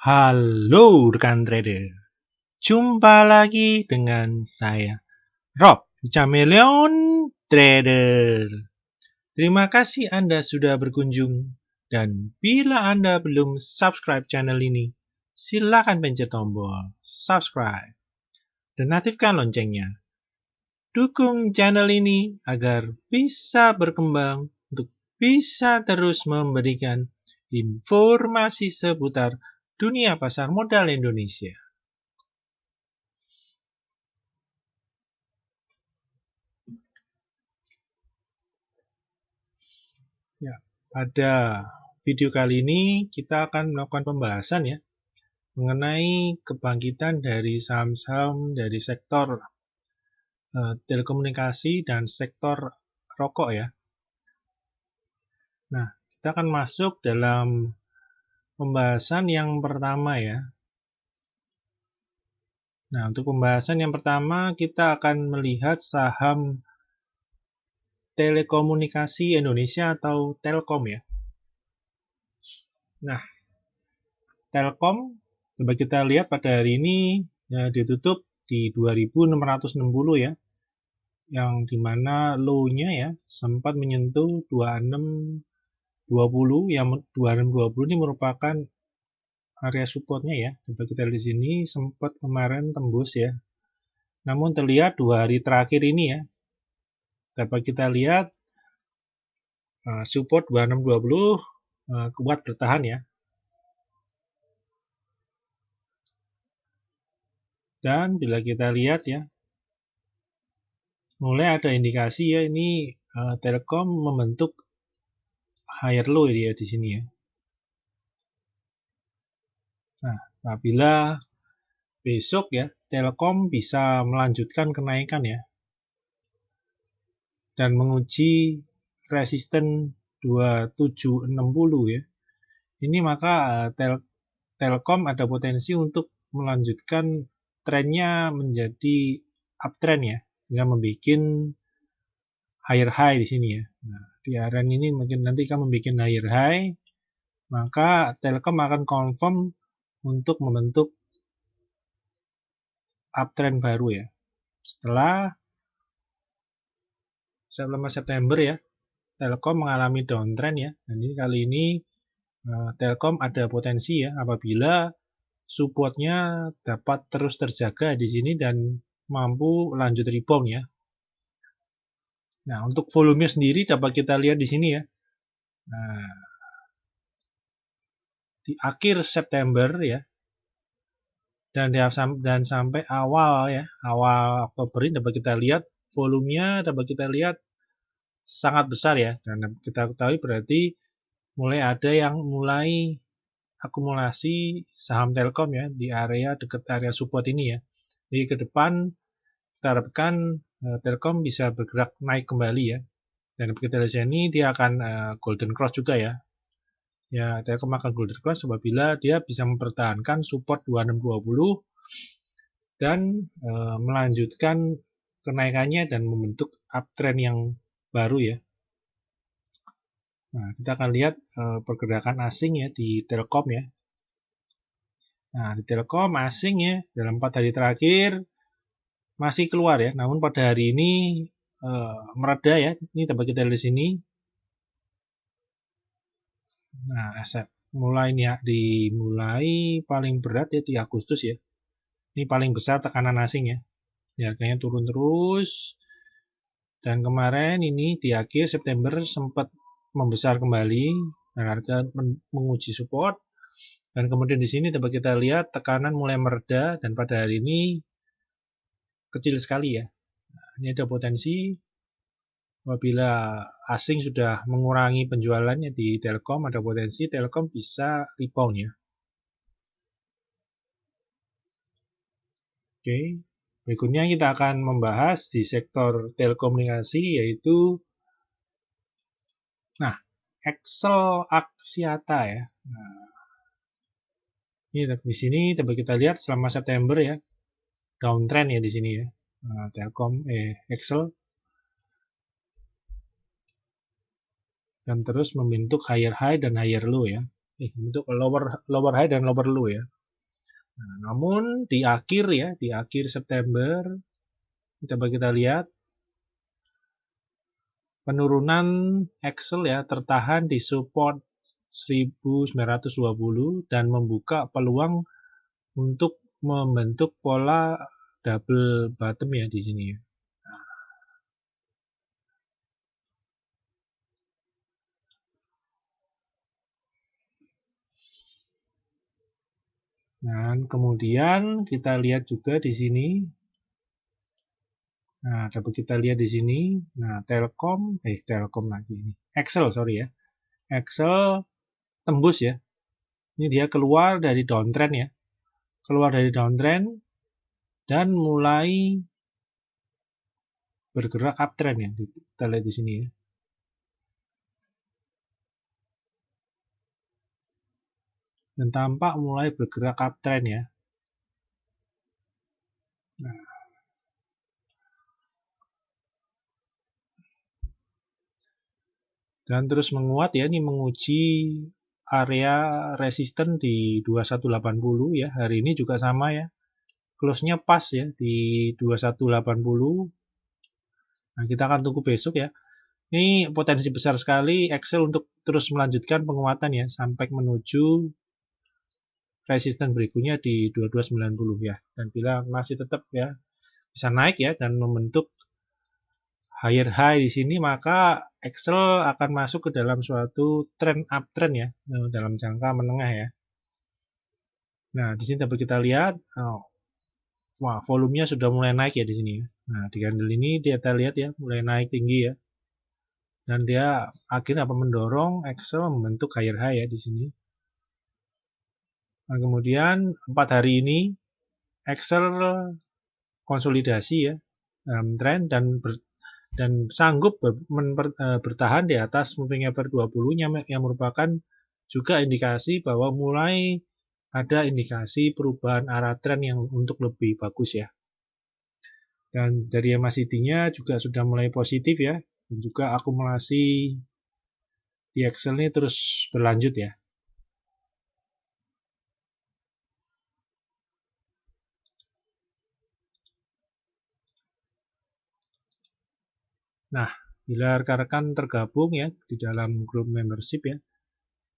Halo rekan trader, jumpa lagi dengan saya Rob Chameleon Trader. Terima kasih Anda sudah berkunjung, dan bila Anda belum subscribe channel ini, silakan pencet tombol subscribe dan aktifkan loncengnya. Dukung channel ini agar bisa berkembang untuk bisa terus memberikan informasi seputar dunia pasar modal Indonesia. Ya, pada video kali ini kita akan melakukan pembahasan ya mengenai kebangkitan dari saham-saham dari sektor telekomunikasi dan sektor rokok ya. Nah, kita akan masuk dalam pembahasan yang pertama ya. Nah, untuk pembahasan yang pertama kita akan melihat saham telekomunikasi Indonesia atau Telkom ya. Nah, Telkom coba kita lihat pada hari ini ya, ditutup di 2660 ya, yang dimana low-nya ya sempat menyentuh 2620, yang 2620 ini merupakan area supportnya ya. Coba kita lihat di sini sempat kemarin tembus ya, namun terlihat 2 hari terakhir ini ya, dapat kita lihat support 2620 kuat bertahan ya. Dan bila kita lihat ya, mulai ada indikasi ya ini Telkom membentuk higher low ya di sini ya. Nah, apabila besok ya Telkom bisa melanjutkan kenaikan ya dan menguji resisten 2760 ya. Ini maka Telkom ada potensi untuk melanjutkan trennya menjadi uptrend ya, dengan membuat higher high di sini ya. Nah, di area ini mungkin nanti akan membuat higher high, maka Telkom akan confirm untuk membentuk uptrend baru ya. Setelah September ya, Telkom mengalami downtrend ya. Dan ini kali ini Telkom ada potensi ya apabila supportnya dapat terus terjaga di sini dan mampu lanjut rebound ya. Nah, untuk volume sendiri dapat kita lihat di sini ya. Nah, di akhir September ya, dan sampai awal Oktober ini dapat kita lihat volumenya dapat kita lihat sangat besar ya. Dan kita ketahui berarti mulai ada yang mulai akumulasi saham Telkom ya di area dekat area support ini ya. Jadi ke depan kita harapkan Telkom bisa bergerak naik kembali ya. Dan kita lihat ini dia akan golden cross juga ya. Ya, Telkom akan golden cross apabila dia bisa mempertahankan support 2620 dan melanjutkan kenaikannya dan membentuk uptrend yang baru ya. Nah, kita akan lihat pergerakan asing ya di Telkom ya. Nah, di Telkom asing ya dalam 4 hari terakhir masih keluar ya, namun pada hari ini mereda ya. Ini dapat kita lihat di sini. Nah, aset mulai paling berat ya di Agustus ya. Ini paling besar tekanan asing ya. Harganya turun terus. Dan kemarin ini di akhir September sempat membesar kembali dan harga menguji support. Dan kemudian di sini dapat kita lihat tekanan mulai mereda dan pada hari ini kecil sekali ya. Nah, ini ada potensi apabila asing sudah mengurangi penjualannya di Telkom, ada potensi Telkom bisa rebound ya. Oke, berikutnya kita akan membahas di sektor telekomunikasi yaitu Excel Axiata ya. Nah, ini di sini dapat kita lihat selama September ya, downtrend ya di sini ya. Nah, Excel dan terus membentuk higher high dan higher low ya. Membentuk lower high dan lower low ya. Nah, namun di akhir ya, di akhir September, coba kita lihat penurunan Excel ya tertahan di support 1920 dan membuka peluang untuk membentuk pola double bottom ya di sini ya. Dan kemudian kita lihat juga di sini. Nah, dapat kita lihat di sini. Nah, Telkom lagi ini. Excel, sorry ya. Excel tembus ya. Ini dia keluar dari downtrend ya. Keluar dari downtrend dan mulai bergerak uptrend ya. Kita lihat di sini ya. Dan tampak mulai bergerak uptrend ya. Nah, dan terus menguat ya, ini menguji area resisten di 2180 ya. Hari ini juga sama ya. Close-nya pas ya di 2180. Nah, kita akan tunggu besok ya. Ini potensi besar sekali Excel untuk terus melanjutkan penguatan ya sampai menuju resisten berikutnya di 2290 ya. Dan bila masih tetap ya bisa naik ya dan membentuk higher high di sini, maka Excel akan masuk ke dalam suatu trend uptrend ya dalam jangka menengah ya. Nah, di sini dapat kita lihat, wah volumenya sudah mulai naik ya di sini ya. Nah, di candle ini kita lihat ya mulai naik tinggi ya. Dan dia akhirnya apa mendorong Excel membentuk higher high ya di sini. Nah, kemudian 4 hari ini Excel konsolidasi ya dalam tren dan sanggup bertahan di atas moving average 20 yang merupakan juga indikasi bahwa mulai ada indikasi perubahan arah tren yang untuk lebih bagus ya. Dan dari MACD-nya juga sudah mulai positif ya. Dan juga akumulasi di Excel ini terus berlanjut ya. Nah, bila rekan-rekan tergabung ya di dalam grup membership ya,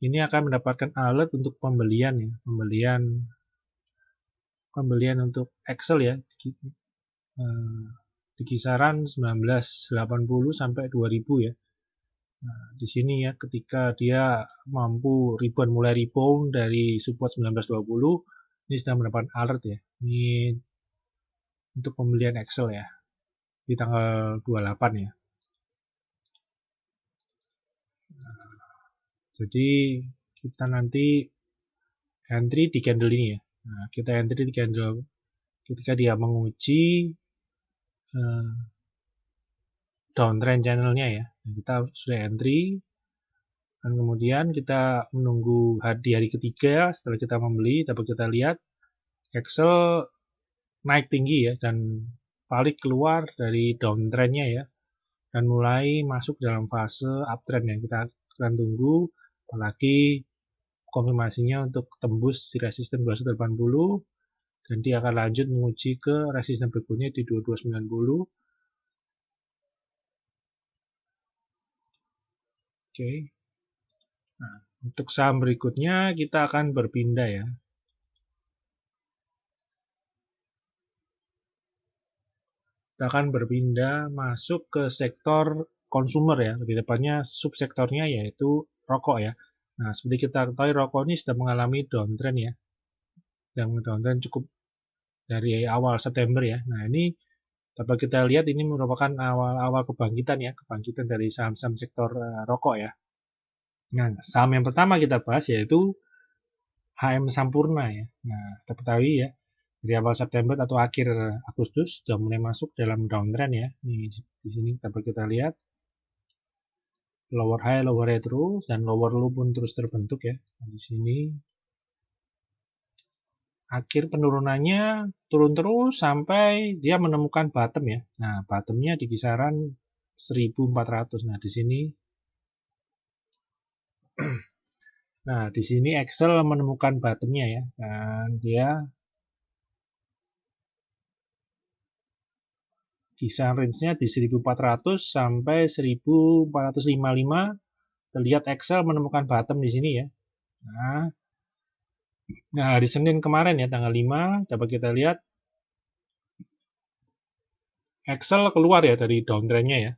ini akan mendapatkan alert untuk pembelian ya, pembelian untuk Excel ya di kisaran 1980 sampai 2000 ya. Nah, di sini ya ketika dia mampu mulai rebound dari support 1920, ini sudah mendapatkan alert ya. Ini untuk pembelian Excel ya di tanggal 28 ya. Nah, jadi kita nanti entry di candle ini ya. Nah, kita entry di candle ketika dia menguji downtrend channelnya ya. Nah, kita sudah entry dan kemudian kita menunggu di hari ketiga setelah kita membeli dapat kita lihat Excel naik tinggi ya dan balik keluar dari downtrendnya ya dan mulai masuk dalam fase uptrend ya. Kita akan tunggu apalagi konfirmasinya untuk tembus si resisten 2180 dan dia akan lanjut menguji ke resisten berikutnya di 2290. Oke. Nah, untuk saham berikutnya kita akan berpindah ya. Kita akan berpindah masuk ke sektor konsumer ya, lebih tepatnya subsektornya yaitu rokok ya. Nah, seperti kita ketahui rokok ini sudah mengalami downtrend ya, yang downtrend cukup dari awal September ya. Nah, ini dapat kita lihat ini merupakan awal-awal kebangkitan ya, kebangkitan dari saham-saham sektor rokok ya. Nah, saham yang pertama kita bahas yaitu HM Sampurna ya. Nah, kita ketahui ya, dari awal September atau akhir Agustus sudah mulai masuk dalam downtrend ya. Nih di sini dapat kita lihat lower high terus dan lower low pun terus terbentuk ya. Nah, di sini akhir penurunannya turun terus sampai dia menemukan bottom ya. Nah, bottomnya di kisaran 1400. Nah, di sini Nah, di sini Excel menemukan bottomnya ya. Dan dia kisaran range-nya di 1400 sampai 1455. Terlihat Excel menemukan bottom di sini ya. Nah, hari Senin kemarin ya, tanggal 5, dapat kita lihat Excel keluar ya dari downtrend-nya ya.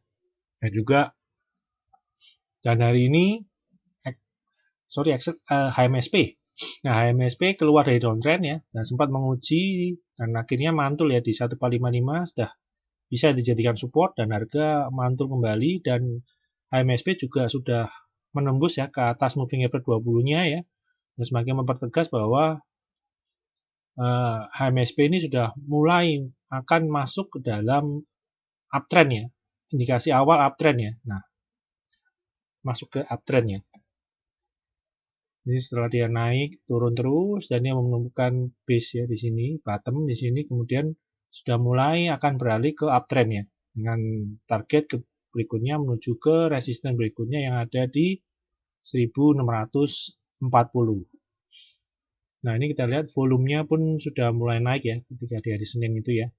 Dan hari ini HMSP. Nah, HMSP keluar dari downtrend ya, dan sempat menguji dan akhirnya mantul ya di 1455, sudah bisa dijadikan support dan harga mantul kembali, dan HMSP juga sudah menembus ya ke atas moving average 20-nya ya, dan semakin mempertegas bahwa HMSP ini sudah mulai akan masuk ke dalam uptrend ya, indikasi awal uptrend ya. Nah, masuk ke uptrend ya. Jadi setelah dia naik turun terus dan dia menemukan base ya di sini, bottom di sini, kemudian sudah mulai akan beralih ke uptrend ya, dengan target berikutnya menuju ke resisten berikutnya yang ada di 1640. Nah, ini kita lihat volumenya pun sudah mulai naik ya ketika di hari Senin itu ya.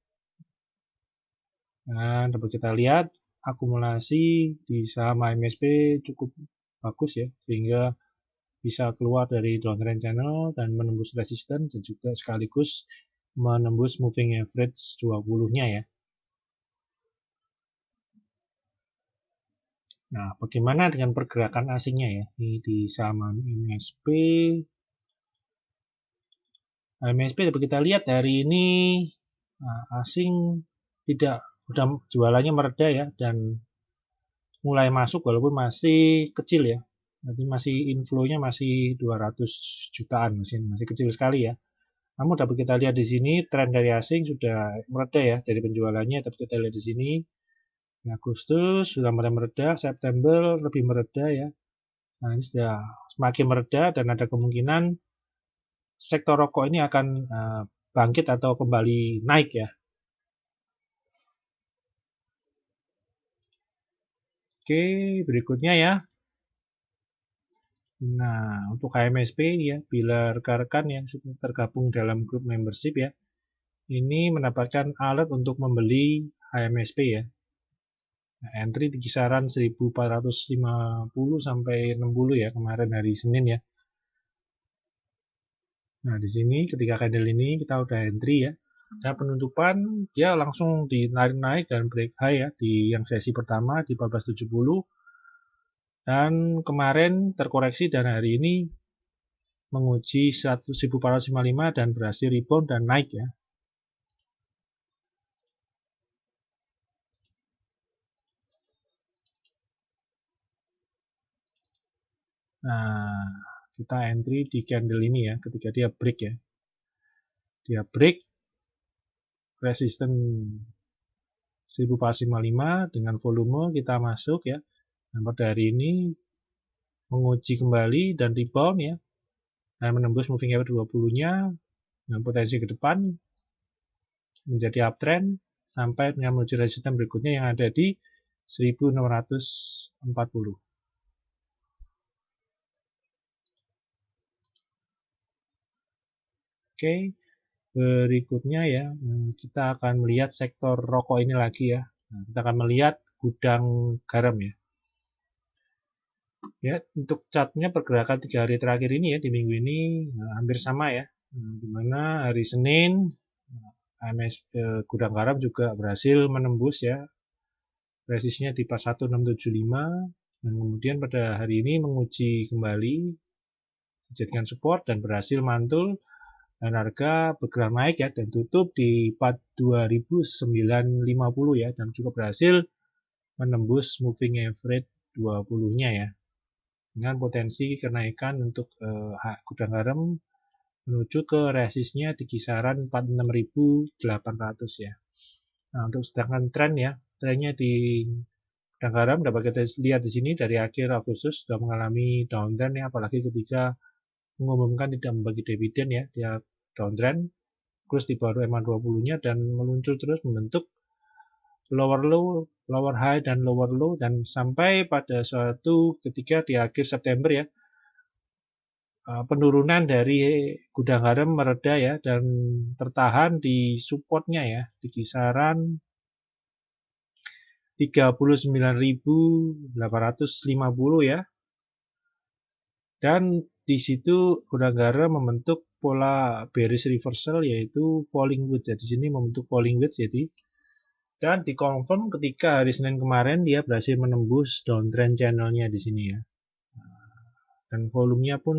Nah, dapat kita lihat akumulasi di saham AMSP cukup bagus ya, sehingga bisa keluar dari downtrend channel dan menembus resisten dan juga sekaligus menembus moving average 20-nya ya. Nah, bagaimana dengan pergerakan asingnya ya? Ini di saham AMSP. AMSP dapat kita lihat hari ini asing tidak udah jualannya mereda ya, dan mulai masuk walaupun masih kecil ya. Jadi masih inflow-nya masih 200 jutaan, masih kecil sekali ya. Namun dapat kita lihat di sini tren dari asing sudah mereda ya dari penjualannya. Dapat kita lihat di sini Agustus sudah mulai mereda, September lebih mereda ya. Nah, ini sudah semakin mereda dan ada kemungkinan sektor rokok ini akan bangkit atau kembali naik ya. Oke, berikutnya ya. Nah, untuk HMSP ya, bila rekan-rekan yang tergabung dalam grup membership ya, ini mendapatkan alert untuk membeli HMSP ya. Nah, entry di kisaran 1450 sampai 60 ya kemarin hari Senin ya. Nah, di sini ketika candle ini kita udah entry ya. Dan penutupan dia langsung dinaik-naik dan break high ya di yang sesi pertama di 1470. Dan kemarin terkoreksi dan hari ini menguji 1455 dan berhasil rebound dan naik ya. Nah, kita entry di candle ini ya ketika dia break ya. Dia break resisten 1455 dengan volume kita masuk ya. Dan pada hari ini menguji kembali dan rebound ya. Dan menembus moving average 20-nya dengan potensi ke depan menjadi uptrend sampai menuju resisten berikutnya yang ada di 1640. Oke, berikutnya ya kita akan melihat sektor rokok ini lagi ya. Nah, kita akan melihat gudang garam ya. Ya, untuk chartnya pergerakan 3 hari terakhir ini ya di minggu ini hampir sama ya. Dimana hari Senin gudang garam juga berhasil menembus ya resistnya di 1675 dan kemudian pada hari ini menguji kembali dijadikan support dan berhasil mantul dan harga bergerak naik ya dan tutup di 42.950 ya dan juga berhasil menembus moving average 20-nya ya dengan potensi kenaikan untuk gudang garam menuju ke resistnya di kisaran 46.800 ya. Nah, untuk sedangkan tren ya, trennya di gudang garam dapat kita lihat di sini dari akhir Agustus sudah mengalami downtrend ya, apalagi ketika mengumumkan tidak membagi dividen ya, dia downtrend terus di bawah EMA 20-nya dan meluncur terus membentuk lower low, lower high dan lower low dan sampai pada suatu ketika di akhir September ya penurunan dari gudang garam mereda ya dan tertahan di supportnya ya di kisaran 39.850 ya. Dan di situ gudang garam membentuk pola bearish reversal yaitu falling wedge. Di sini membentuk falling wedge jadi. Dan dikonfirm ketika hari Senin kemarin dia berhasil menembus downtrend channelnya di sini ya. Dan volumenya pun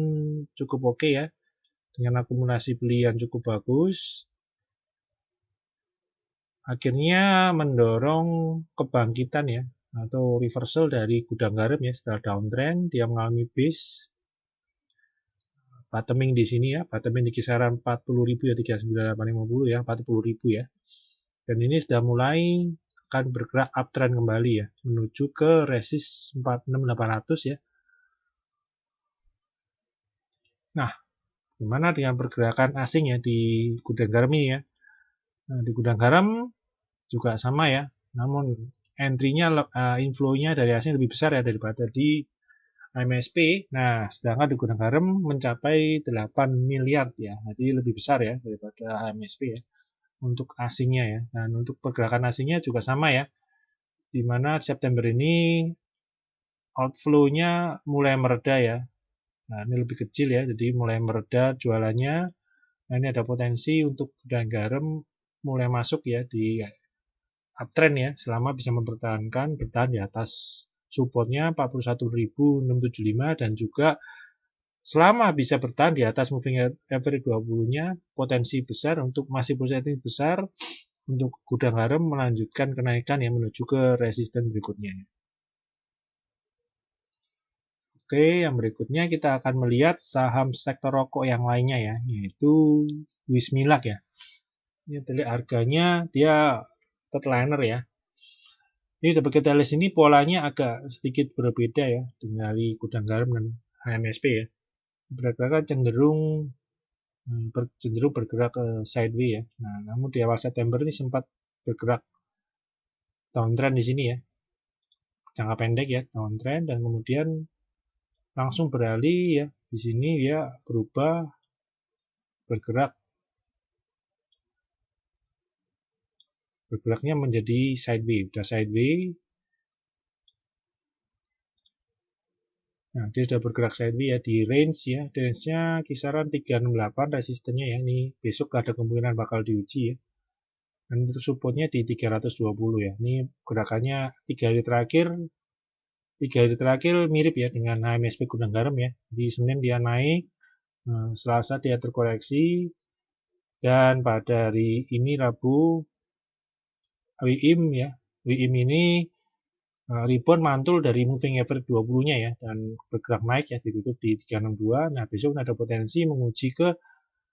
cukup oke ya. Dengan akumulasi beli yang cukup bagus. Akhirnya mendorong kebangkitan ya. Atau reversal dari gudang garam ya. Setelah downtrend dia mengalami base. Bottoming di sini ya, bottoming di kisaran 40.000 ya, 39.850 ya, 40.000 ya. Dan ini sudah mulai akan bergerak uptrend kembali ya, menuju ke resist 46.800 ya. Nah, gimana dengan pergerakan asing ya di gudang garam ini ya? Nah, di gudang garam juga sama ya, namun entry-nya, inflow-nya dari asing lebih besar ya daripada di MSP. Nah, sedangkan di gudang garam mencapai 8 miliar ya. Jadi lebih besar ya daripada MSP ya. Untuk asingnya ya. Dan untuk pergerakan asingnya juga sama ya. Di mana September ini outflow-nya mulai mereda ya. Nah, ini lebih kecil ya. Jadi mulai mereda jualannya. Nah, ini ada potensi untuk gudang garam mulai masuk ya di uptrend ya. Selama bisa bertahan di atas supportnya 41.675 dan juga selama bisa bertahan di atas moving average 20-nya potensi besar untuk masih positif besar untuk gudang garam melanjutkan kenaikan yang menuju ke resisten berikutnya. Oke, yang berikutnya kita akan melihat saham sektor rokok yang lainnya ya, yaitu Wismilak ya. Ini terlihat harganya dia third-liner ya. Ini dapat kita lihat sini polanya agak sedikit berbeda ya dengan gudang garam dan HMSP ya. Pergerakan cenderung bergerak ke sideways ya. Nah, namun di awal September ini sempat bergerak downtrend di sini ya. Jangka pendek ya, downtrend dan kemudian langsung beralih ya. Di sini dia berubah bergeraknya menjadi sideways. Udah sideways. Nah, dia sudah bergerak sideways ya di range ya. Di range-nya kisaran 368 resistennya ya. Ini besok ada kemungkinan bakal diuji ya. Dan untuk supportnya di 320 ya. Ini gerakannya 3 hari terakhir mirip ya dengan HMSP gudang garam ya. Di Senin dia naik, Selasa dia terkoreksi, dan pada hari ini Rabu WIM ya. WIM ini rebound mantul dari moving average 20-nya ya dan bergerak naik ya, ditutup di 362. Nah, besok ada potensi menguji ke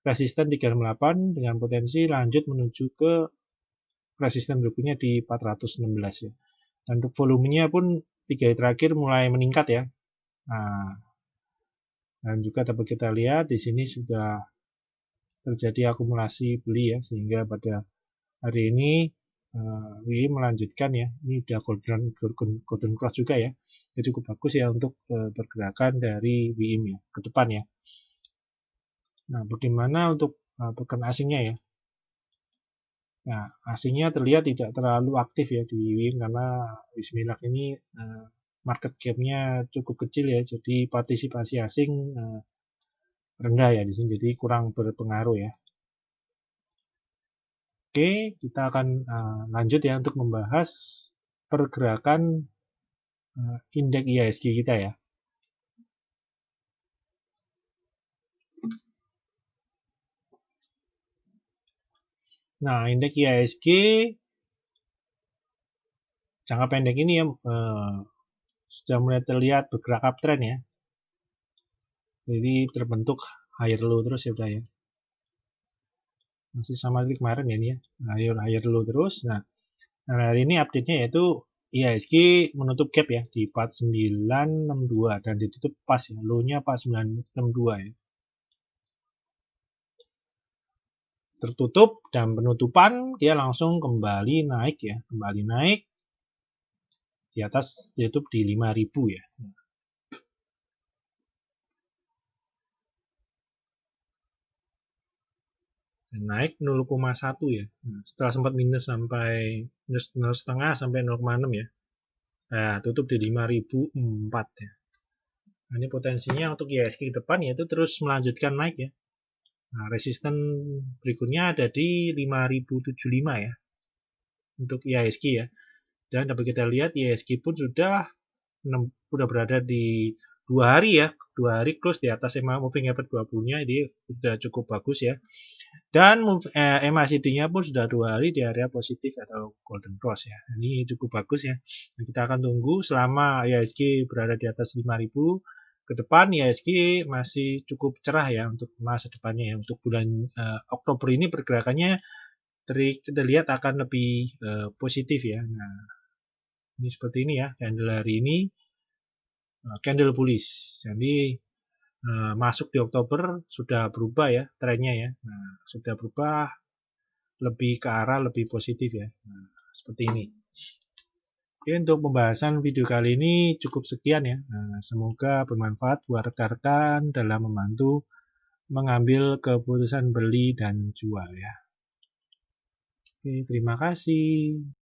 resisten 368 dengan potensi lanjut menuju ke resisten berikutnya di 416 ya. Dan untuk volumenya pun 3 hari terakhir mulai meningkat ya. Nah, dan juga dapat kita lihat di sini sudah terjadi akumulasi beli ya, sehingga pada hari ini WI melanjutkan ya. Ini udah golden cross juga ya. Ini cukup bagus ya untuk pergerakan dari WIM ya ke depan ya. Nah, bagaimana untuk token asingnya ya? Nah, asingnya terlihat tidak terlalu aktif ya di WIM karena Wismilak ini market cap-nya cukup kecil ya, jadi partisipasi asing rendah ya di sini, jadi kurang berpengaruh ya. Oke, kita akan lanjut ya untuk membahas pergerakan indeks IHSG kita ya. Nah, indeks IHSG jangka pendek ini ya sudah mulai terlihat bergerak uptrend ya. Jadi terbentuk higher low terus ya udah ya. Masih sama seperti kemarin ya ini ya. Higher low terus. Nah, hari ini update-nya yaitu IHSG menutup gap ya di 4962 dan ditutup pas ya. Low-nya 4962 ya. Tertutup dan penutupan dia langsung kembali naik ya. Kembali naik di atas ditutup di 5000 ya. Naik 0,1 ya. Nah, setelah sempat minus sampai minus 0,5 sampai 0,6 ya. Nah, tutup di 5004 ya. Nah, ini potensinya untuk IHSG ke depan yaitu terus melanjutkan naik ya. Nah, resisten berikutnya ada di 5075 ya untuk IHSG ya. Dan dapat kita lihat IHSG pun sudah berada di 2 hari ya. 2 hari close di atas moving average 20-nya, ini sudah cukup bagus ya. Dan MACD-nya pun sudah 2 hari di area positif atau golden cross ya. Ini cukup bagus ya. Nah, kita akan tunggu selama IHSG berada di atas 5000 ke depan. IHSG masih cukup cerah ya untuk masa depannya ya. Untuk bulan Oktober ini pergerakannya kita lihat akan lebih positif ya. Nah, ini seperti ini ya candle hari ini, candle bullish. Jadi masuk di Oktober sudah berubah ya trennya ya. Nah, sudah berubah lebih ke arah lebih positif ya. Nah, seperti ini. Oke, untuk pembahasan video kali ini cukup sekian ya. Nah, semoga bermanfaat buat rekan-rekan dalam membantu mengambil keputusan beli dan jual ya. Oke, terima kasih.